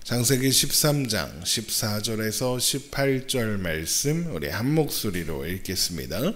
창세기 13장 14절에서 18절 말씀 우리 한 목소리로 읽겠습니다.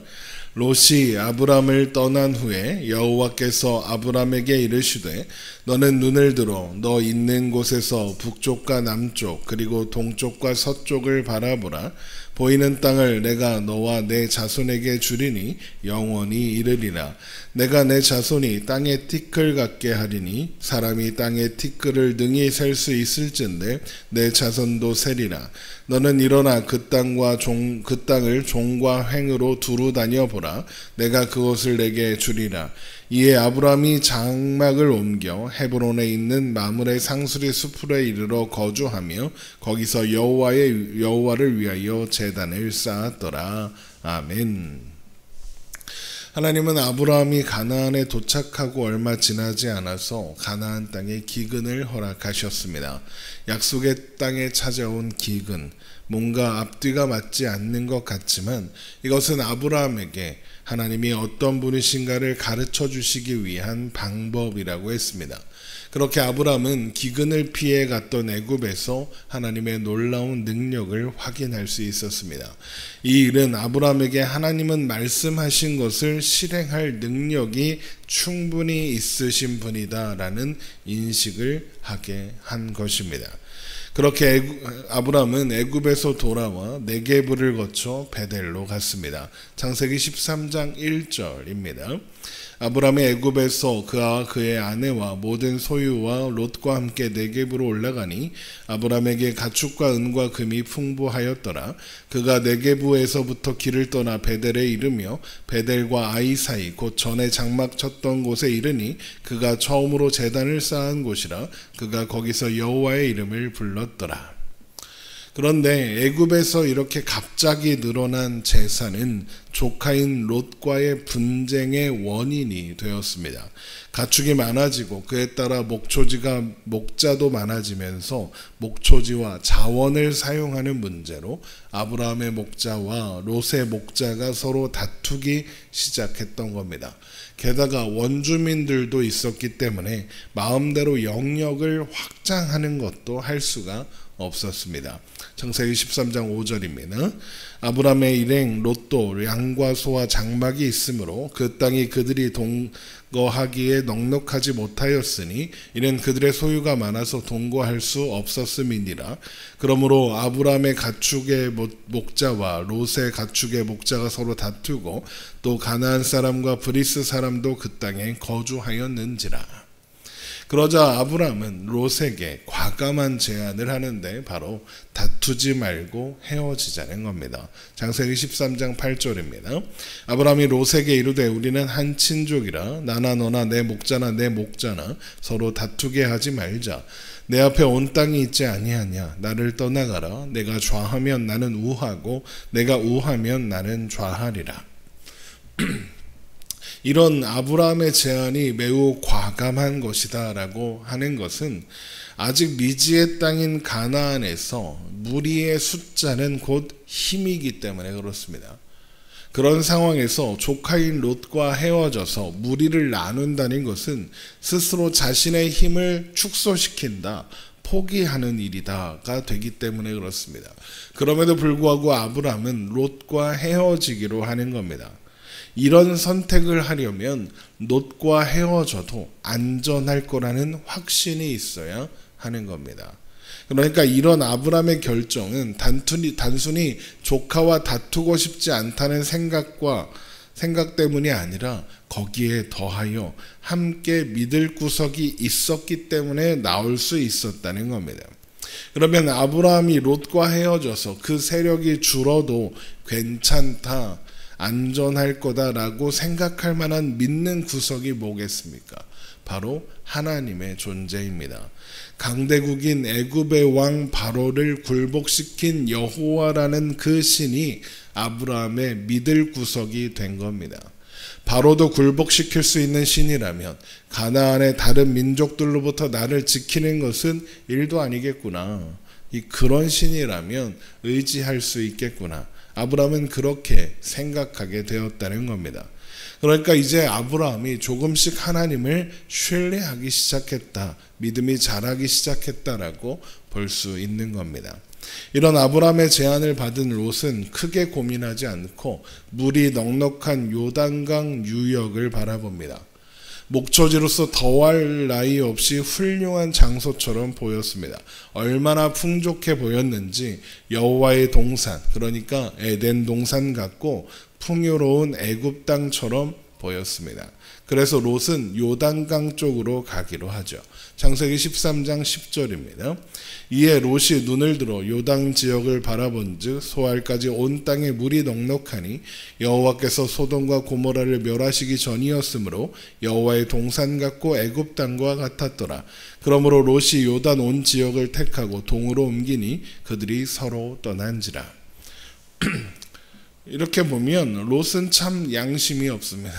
롯이 아브람을 떠난 후에 여호와께서 아브람에게 이르시되 너는 눈을 들어 너 있는 곳에서 북쪽과 남쪽 그리고 동쪽과 서쪽을 바라보라. 보이는 땅을 내가 너와 내 자손에게 주리니 영원히 이르리라. 내가 내 자손이 땅의 티끌 같게 하리니 사람이 땅의 티끌을 능히 셀 수 있을진데 내 자손도 세리라. 너는 일어나 그 땅을 종과 횡으로 두루 다녀보라. 내가 그곳을 내게 주리라. 이에 아브람이 장막을 옮겨 헤브론에 있는 마므레 상수리 숲으로 이르러 거주하며 거기서 여호와를 위하여 제단을 쌓았더라. 아멘. 하나님은 아브라함이 가나안에 도착하고 얼마 지나지 않아서 가나안 땅에 기근을 허락하셨습니다. 약속의 땅에 찾아온 기근, 뭔가 앞뒤가 맞지 않는 것 같지만 이것은 아브라함에게 하나님이 어떤 분이신가를 가르쳐 주시기 위한 방법이라고 했습니다. 그렇게 아브라함은 기근을 피해 갔던 애굽에서 하나님의 놀라운 능력을 확인할 수 있었습니다. 이 일은 아브라함에게 하나님은 말씀하신 것을 실행할 능력이 충분히 있으신 분이다라는 인식을 하게 한 것입니다. 그렇게 아브람은 애굽에서 돌아와 네게브를 거쳐 베델로 갔습니다. 창세기 13장 1절입니다. 아브람이 애굽에서 그와 그의 아내와 모든 소유와 롯과 함께 네게브로 올라가니 아브람에게 가축과 은과 금이 풍부하였더라. 그가 네게브에서부터 길을 떠나 베델에 이르며 베델과 아이 사이 곧 전에 장막 쳤던 곳에 이르니 그가 처음으로 제단을 쌓은 곳이라. 그가 거기서 여호와의 이름을 불렀더라. 그런데 애굽에서 이렇게 갑자기 늘어난 제사는 조카인 롯과의 분쟁의 원인이 되었습니다. 가축이 많아지고 그에 따라 목자도 많아지면서 목초지와 자원을 사용하는 문제로 아브라함의 목자와 롯의 목자가 서로 다투기 시작했던 겁니다. 게다가 원주민들도 있었기 때문에 마음대로 영역을 확장하는 것도 할 수가 없었습니다. 창세기 13장 5절입니다. 아브람의 일행 롯도 양과 소와 장막이 있으므로 그 땅이 그들이 동거하기에 넉넉하지 못하였으니 이는 그들의 소유가 많아서 동거할 수 없었음이니라. 그러므로 아브람의 가축의 목자와 롯의 가축의 목자가 서로 다투고 또 가나안 사람과 브리스 사람도 그 땅에 거주하였는지라. 그러자 아브람은 롯에게 과감한 제안을 하는데 바로 다투지 말고 헤어지자는 겁니다. 창세기 13장 8절입니다. 아브람이 롯에게 이르되 우리는 한 친족이라 나나 너나 내 목자나 내 목자나 서로 다투게 하지 말자. 내 앞에 온 땅이 있지 아니하냐. 나를 떠나가라. 내가 좌하면 나는 우하고 내가 우하면 나는 좌하리라. 이런 아브라함의 제안이 매우 과감한 것이다 라고 하는 것은 아직 미지의 땅인 가나안에서 무리의 숫자는 곧 힘이기 때문에 그렇습니다. 그런 상황에서 조카인 롯과 헤어져서 무리를 나눈다는 것은 스스로 자신의 힘을 축소시킨다, 포기하는 일이다가 되기 때문에 그렇습니다. 그럼에도 불구하고 아브라함은 롯과 헤어지기로 하는 겁니다. 이런 선택을 하려면 롯과 헤어져도 안전할 거라는 확신이 있어야 하는 겁니다. 그러니까 이런 아브람의 결정은 단순히 조카와 다투고 싶지 않다는 생각 때문이 아니라 거기에 더하여 함께 믿을 구석이 있었기 때문에 나올 수 있었다는 겁니다. 그러면 아브라함이 롯과 헤어져서 그 세력이 줄어도 괜찮다, 안전할 거다라고 생각할 만한 믿는 구석이 뭐겠습니까? 바로 하나님의 존재입니다. 강대국인 애굽의 왕 바로를 굴복시킨 여호와라는 그 신이 아브라함의 믿을 구석이 된 겁니다. 바로도 굴복시킬 수 있는 신이라면 가나안의 다른 민족들로부터 나를 지키는 것은 일도 아니겠구나. 그런 신이라면 의지할 수 있겠구나. 아브라함은 그렇게 생각하게 되었다는 겁니다. 그러니까 이제 아브라함이 조금씩 하나님을 신뢰하기 시작했다. 믿음이 자라기 시작했다라고 볼 수 있는 겁니다. 이런 아브라함의 제안을 받은 롯은 크게 고민하지 않고 물이 넉넉한 요단강 유역을 바라봅니다. 목초지로서 더할 나위 없이 훌륭한 장소처럼 보였습니다. 얼마나 풍족해 보였는지 여호와의 동산, 그러니까 에덴 동산 같고 풍요로운 애굽 땅처럼 보였습니다. 그래서 롯은 요단강 쪽으로 가기로 하죠. 창세기 13장 10절입니다. 이에 롯이 눈을 들어 요단 지역을 바라본즉 소알까지 온 땅에 물이 넉넉하니 여호와께서 소돔과 고모라를 멸하시기 전이었으므로 여호와의 동산 같고 애굽 땅과 같았더라. 그러므로 롯이 요단 온 지역을 택하고 동으로 옮기니 그들이 서로 떠난지라. 이렇게 보면 롯은 참 양심이 없습니다.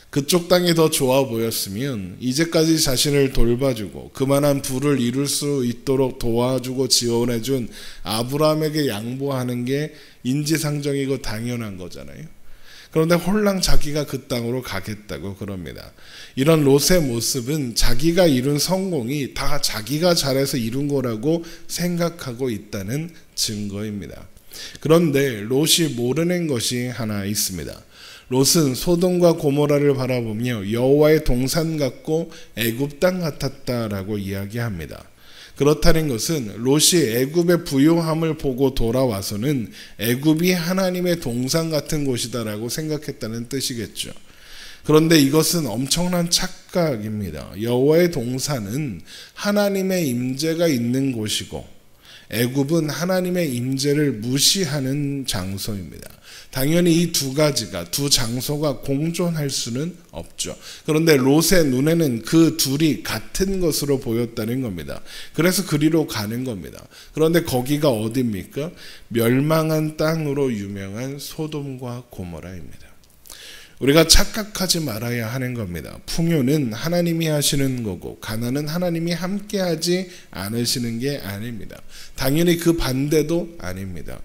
그쪽 땅이 더 좋아 보였으면 이제까지 자신을 돌봐주고 그만한 부를 이룰 수 있도록 도와주고 지원해준 아브라함에게 양보하는 게 인지상정이고 당연한 거잖아요. 그런데 홀랑 자기가 그 땅으로 가겠다고 그럽니다. 이런 롯의 모습은 자기가 이룬 성공이 다 자기가 잘해서 이룬 거라고 생각하고 있다는 증거입니다. 그런데 롯이 모르는 것이 하나 있습니다. 롯은 소돔과 고모라를 바라보며 여호와의 동산 같고 애굽 땅 같았다라고 이야기합니다. 그렇다는 것은 롯이 애굽의 부요함을 보고 돌아와서는 애굽이 하나님의 동산 같은 곳이다라고 생각했다는 뜻이겠죠. 그런데 이것은 엄청난 착각입니다. 여호와의 동산은 하나님의 임재가 있는 곳이고 애굽은 하나님의 임재를 무시하는 장소입니다. 당연히 이 두 가지가, 두 장소가 공존할 수는 없죠. 그런데 롯의 눈에는 그 둘이 같은 것으로 보였다는 겁니다. 그래서 그리로 가는 겁니다. 그런데 거기가 어디입니까? 멸망한 땅으로 유명한 소돔과 고모라입니다. 우리가 착각하지 말아야 하는 겁니다. 풍요는 하나님이 하시는 거고 가난은 하나님이 함께하지 않으시는 게 아닙니다. 당연히 그 반대도 아닙니다.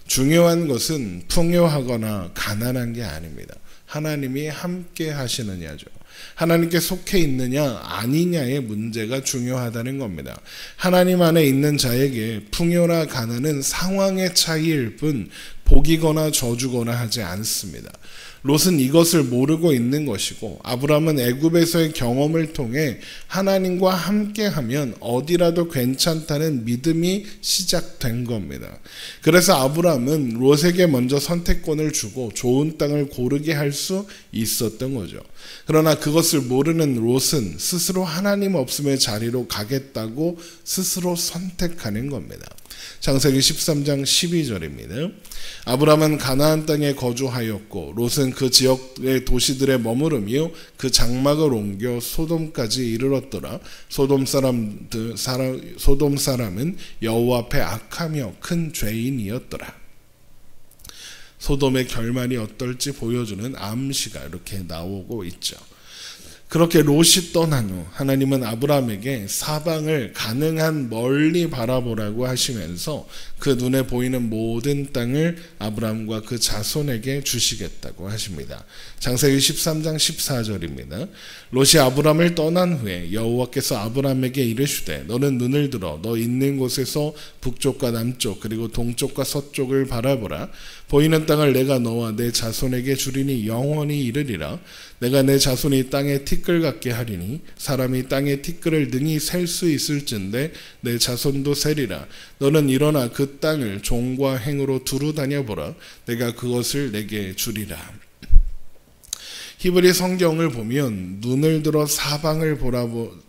중요한 것은 풍요하거나 가난한 게 아닙니다. 하나님이 함께 하시느냐죠. 하나님께 속해 있느냐 아니냐의 문제가 중요하다는 겁니다. 하나님 안에 있는 자에게 풍요나 가난은 상황의 차이일 뿐 복이거나 저주거나 하지 않습니다. 롯은 이것을 모르고 있는 것이고 아브라함은 애굽에서의 경험을 통해 하나님과 함께하면 어디라도 괜찮다는 믿음이 시작된 겁니다. 그래서 아브라함은 롯에게 먼저 선택권을 주고 좋은 땅을 고르게 할 수 있었던 거죠. 그러나 그것을 모르는 롯은 스스로 하나님 없음의 자리로 가겠다고 스스로 선택하는 겁니다. 창세기 13장 12절입니다. 아브라함은 가나안 땅에 거주하였고 롯은 그 지역의 도시들에 머무르며 그 장막을 옮겨 소돔까지 이르렀더라. 소돔 사람은 여호와 앞에 악하며 큰 죄인이었더라. 소돔의 결말이 어떨지 보여주는 암시가 이렇게 나오고 있죠. 그렇게 롯이 떠난 후 하나님은 아브라함에게 사방을 가능한 멀리 바라보라고 하시면서 그 눈에 보이는 모든 땅을 아브라함과 그 자손에게 주시겠다고 하십니다. 창세기 13장 14절입니다. 롯이 아브라함을 떠난 후에 여호와께서 아브라함에게 이르시되 너는 눈을 들어 너 있는 곳에서 북쪽과 남쪽 그리고 동쪽과 서쪽을 바라보라. 보이는 땅을 내가 너와 내 자손에게 주리니 영원히 이르리라. 내가 내 자손이 땅에 티끌 같게 하리니 사람이 땅에 티끌을 능히 셀 수 있을진데 내 자손도 세리라. 너는 일어나 그 땅을 종과 행으로 두루 다녀보라. 내가 그것을 내게 주리라. 히브리 성경을 보면 눈을 들어 사방을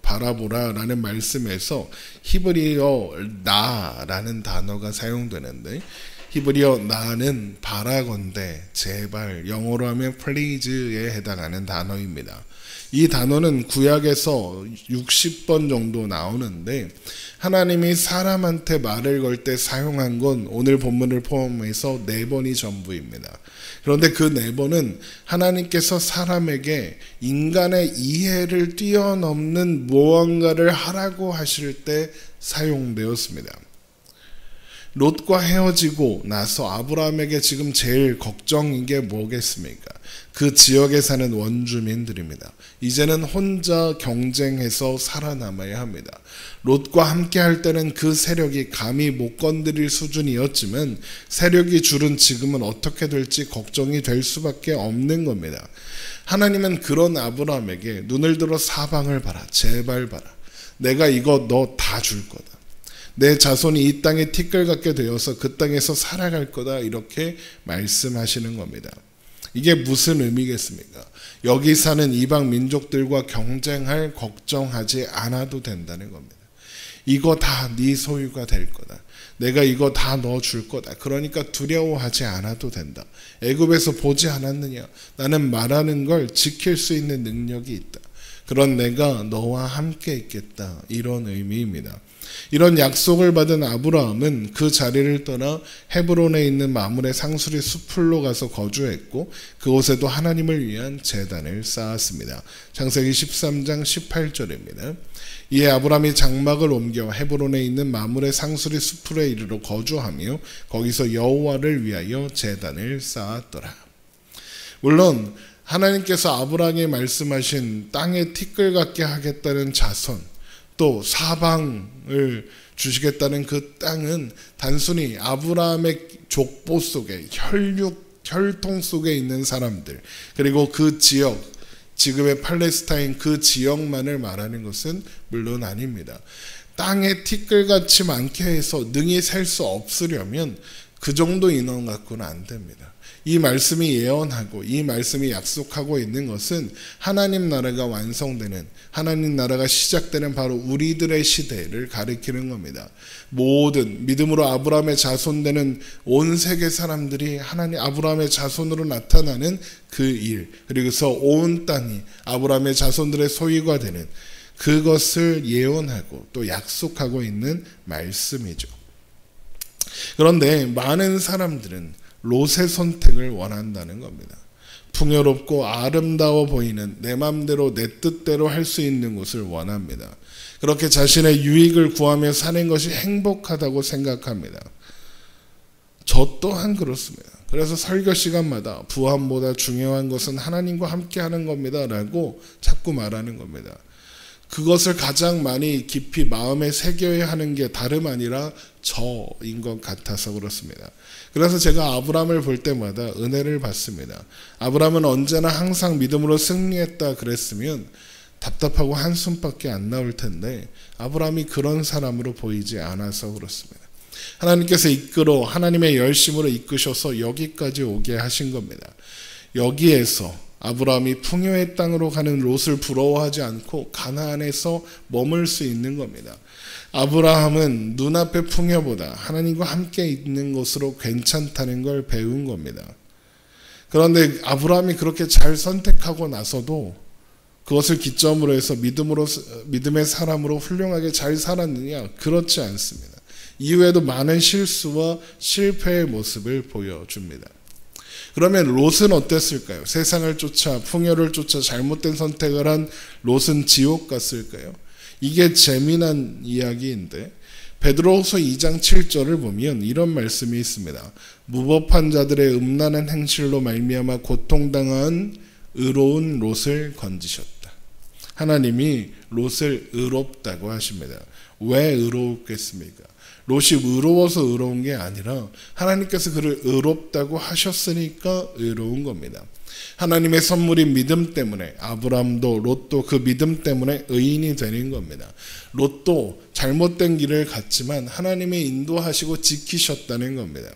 바라보라 라는 말씀에서 히브리어 나라는 단어가 사용되는데 히브리어 나는 바라건대 제발 영어로 하면 please에 해당하는 단어입니다. 이 단어는 구약에서 60번 정도 나오는데 하나님이 사람한테 말을 걸 때 사용한 건 오늘 본문을 포함해서 4번이 전부입니다. 그런데 그 4번은 하나님께서 사람에게 인간의 이해를 뛰어넘는 무언가를 하라고 하실 때 사용되었습니다. 롯과 헤어지고 나서 아브라함에게 지금 제일 걱정인 게 뭐겠습니까? 그 지역에 사는 원주민들입니다. 이제는 혼자 경쟁해서 살아남아야 합니다. 롯과 함께 할 때는 그 세력이 감히 못 건드릴 수준이었지만 세력이 줄은 지금은 어떻게 될지 걱정이 될 수밖에 없는 겁니다. 하나님은 그런 아브라함에게 눈을 들어 사방을 봐라. 제발 봐라. 내가 이거 너 다 줄 거다. 내 자손이 이 땅에 티끌 같게 되어서 그 땅에서 살아갈 거다. 이렇게 말씀하시는 겁니다. 이게 무슨 의미겠습니까? 여기 사는 이방 민족들과 경쟁할 걱정하지 않아도 된다는 겁니다. 이거 다 네 소유가 될 거다. 내가 이거 다 넣어줄 거다. 그러니까 두려워하지 않아도 된다. 애굽에서 보지 않았느냐? 나는 말하는 걸 지킬 수 있는 능력이 있다. 그런 내가 너와 함께 있겠다. 이런 의미입니다. 이런 약속을 받은 아브라함은 그 자리를 떠나 헤브론에 있는 마므레 상수리 수풀로 가서 거주했고 그곳에도 하나님을 위한 제단을 쌓았습니다. 창세기 13장 18절입니다. 이에 아브라함이 장막을 옮겨 헤브론에 있는 마므레 상수리 수풀에 이르러 거주하며 거기서 여호와를 위하여 제단을 쌓았더라. 물론 하나님께서 아브라함에게 말씀하신 땅에 티끌 같게 하겠다는 자손, 또 사방을 주시겠다는 그 땅은 단순히 아브라함의 족보 속에 혈통 속에 있는 사람들, 그리고 그 지역, 지금의 팔레스타인 그 지역만을 말하는 것은 물론 아닙니다. 땅에 티끌같이 많게 해서 능히 셀 수 없으려면 그 정도 인원 갖고는 안 됩니다. 이 말씀이 예언하고 이 말씀이 약속하고 있는 것은 하나님 나라가 완성되는, 하나님 나라가 시작되는 바로 우리들의 시대를 가리키는 겁니다. 모든 믿음으로 아브라함의 자손되는 온 세계 사람들이 하나님 아브라함의 자손으로 나타나는 그 일, 그리고서 온 땅이 아브라함의 자손들의 소유가 되는 그것을 예언하고 또 약속하고 있는 말씀이죠. 그런데 많은 사람들은 롯의 선택을 원한다는 겁니다. 풍요롭고 아름다워 보이는 내 맘대로 내 뜻대로 할 수 있는 곳을 원합니다. 그렇게 자신의 유익을 구하며 사는 것이 행복하다고 생각합니다. 저 또한 그렇습니다. 그래서 설교 시간마다 부함보다 중요한 것은 하나님과 함께 하는 겁니다 라고 자꾸 말하는 겁니다. 그것을 가장 많이 깊이 마음에 새겨야 하는 게 다름 아니라 저인 것 같아서 그렇습니다. 그래서 제가 아브라함을 볼 때마다 은혜를 받습니다. 아브라함은 언제나 항상 믿음으로 승리했다 그랬으면 답답하고 한숨밖에 안 나올 텐데 아브라함이 그런 사람으로 보이지 않아서 그렇습니다. 하나님께서 이끌어 하나님의 열심으로 이끄셔서 여기까지 오게 하신 겁니다. 여기에서 아브라함이 풍요의 땅으로 가는 롯을 부러워하지 않고 가나안에서 머물 수 있는 겁니다. 아브라함은 눈앞의 풍요보다 하나님과 함께 있는 것으로 괜찮다는 걸 배운 겁니다. 그런데 아브라함이 그렇게 잘 선택하고 나서도 그것을 기점으로 해서 믿음의 사람으로 훌륭하게 잘 살았느냐? 그렇지 않습니다. 이후에도 많은 실수와 실패의 모습을 보여줍니다. 그러면 롯은 어땠을까요? 세상을 쫓아 풍요를 쫓아 잘못된 선택을 한 롯은 지옥 갔을까요? 이게 재미난 이야기인데 베드로후서 2장 7절을 보면 이런 말씀이 있습니다. 무법한 자들의 음란한 행실로 말미암아 고통당한 의로운 롯을 건지셨다. 하나님이 롯을 의롭다고 하십니다. 왜 의롭겠습니까? 롯이 의로워서 의로운 게 아니라 하나님께서 그를 의롭다고 하셨으니까 의로운 겁니다. 하나님의 선물인 믿음 때문에 아브라함도 롯도 그 믿음 때문에 의인이 되는 겁니다. 롯도 잘못된 길을 갔지만 하나님이 인도하시고 지키셨다는 겁니다.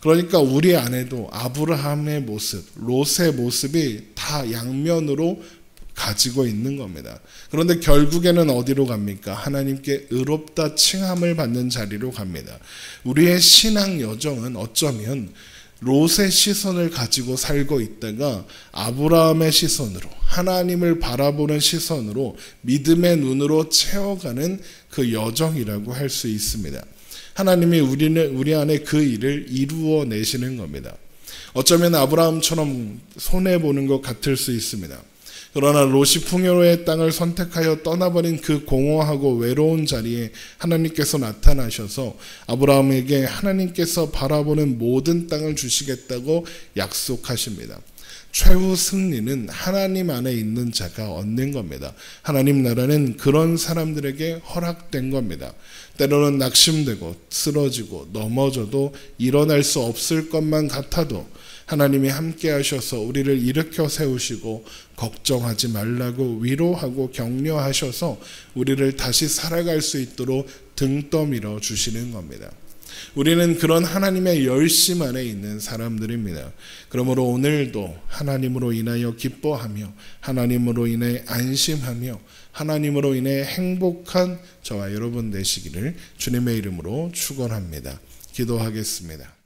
그러니까 우리 안에도 아브라함의 모습, 롯의 모습이 다 양면으로 가지고 있는 겁니다. 그런데 결국에는 어디로 갑니까? 하나님께 의롭다 칭함을 받는 자리로 갑니다. 우리의 신앙 여정은 어쩌면 롯의 시선을 가지고 살고 있다가 아브라함의 시선으로, 하나님을 바라보는 시선으로 믿음의 눈으로 채워가는 그 여정이라고 할 수 있습니다. 하나님이 우리 안에 그 일을 이루어 내시는 겁니다. 어쩌면 아브라함처럼 손해보는 것 같을 수 있습니다. 그러나 롯이 풍요로의 땅을 선택하여 떠나버린 그 공허하고 외로운 자리에 하나님께서 나타나셔서 아브라함에게 하나님께서 바라보는 모든 땅을 주시겠다고 약속하십니다. 최후 승리는 하나님 안에 있는 자가 얻는 겁니다. 하나님 나라는 그런 사람들에게 허락된 겁니다. 때로는 낙심되고 쓰러지고 넘어져도 일어날 수 없을 것만 같아도 하나님이 함께 하셔서 우리를 일으켜 세우시고 걱정하지 말라고 위로하고 격려하셔서 우리를 다시 살아갈 수 있도록 등 떠밀어 주시는 겁니다. 우리는 그런 하나님의 열심 안에 있는 사람들입니다. 그러므로 오늘도 하나님으로 인하여 기뻐하며 하나님으로 인해 안심하며 하나님으로 인해 행복한 저와 여러분 되시기를 주님의 이름으로 축원합니다. 기도하겠습니다.